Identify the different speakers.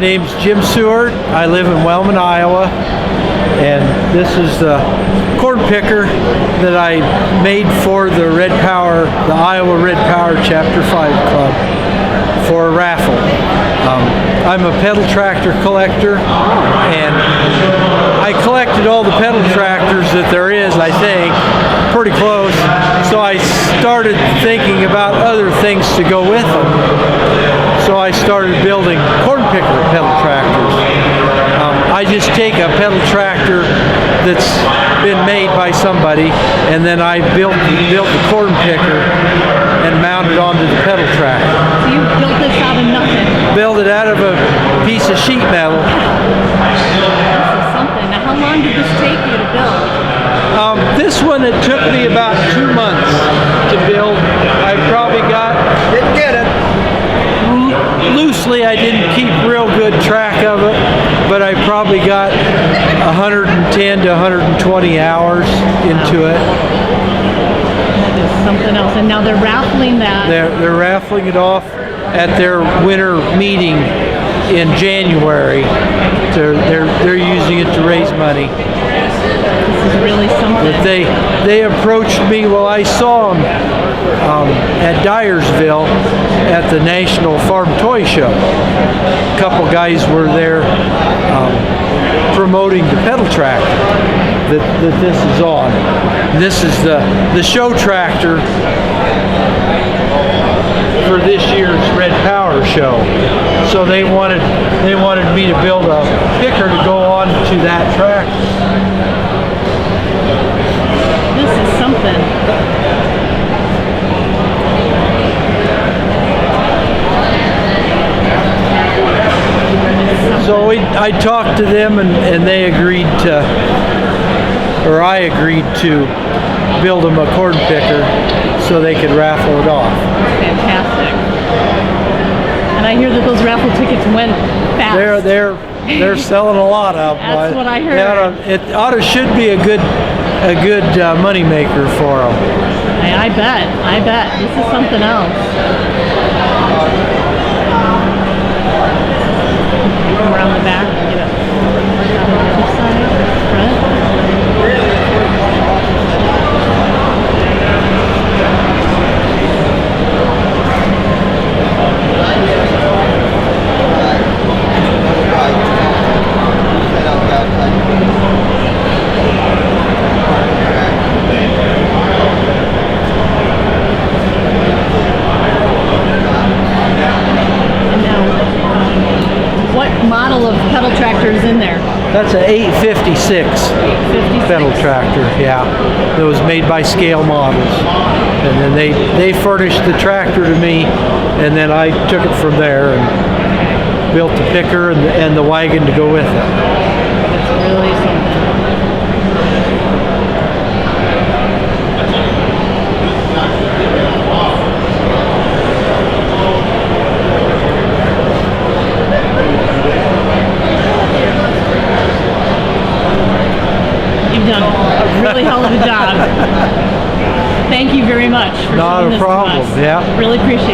Speaker 1: name's Jim Seward. I live in Wellman, Iowa, and this is the corn picker that I made for the the Iowa Red Power Chapter 5 Club for a raffle. I'm a pedal tractor collector, and I collected all the pedal tractors that there is, I think, pretty close, so I started thinking about other things to go with them. So I started building corn picker pedal tractors. I just take a pedal tractor that's been made by somebody, and then I built the corn picker and mounted onto the pedal tractor.
Speaker 2: So you built this out of nothing?
Speaker 1: Built it out of a piece of sheet metal.
Speaker 2: This is something. Now, how long did this take you to build?
Speaker 1: This one, it took me about 2 months to build. I probably didn't get it. Loosely, I didn't keep real good track of it, but I probably got 110 to 120 hours into it.
Speaker 2: That is something else. And now they're raffling that.
Speaker 1: They're raffling it off at their winter meeting in January. They're using it to raise money.
Speaker 2: This is really something.
Speaker 1: But they approached me. Well, I saw them at Dyersville at the National Farm Toy Show. A couple guys were there promoting the pedal tractor that this is on. This is the show tractor for this year's Red Power show. So they wanted me to build a picker to go on to that tractor.
Speaker 2: This is something.
Speaker 1: So I talked to them, and they agreed to, or I agreed to build them a corn picker so they could raffle it off.
Speaker 2: Fantastic. And I hear that those raffle tickets went fast.
Speaker 1: They're selling a lot of them.
Speaker 2: That's what I heard.
Speaker 1: It should be a good money maker for them.
Speaker 2: I bet. This is something else. Come around the back and get it on the other side, front. Model of pedal tractors in there?
Speaker 1: That's an 856 pedal tractor, yeah. That was made by Scale Models. And then they furnished the tractor to me, and then I took it from there and built the picker and the wagon to go with it.
Speaker 2: It's really something. You've done a really hell of a job. Thank you very much for
Speaker 1: Not
Speaker 2: showing
Speaker 1: a
Speaker 2: this to
Speaker 1: problem,
Speaker 2: us.
Speaker 1: yeah.
Speaker 2: Really appreciate it.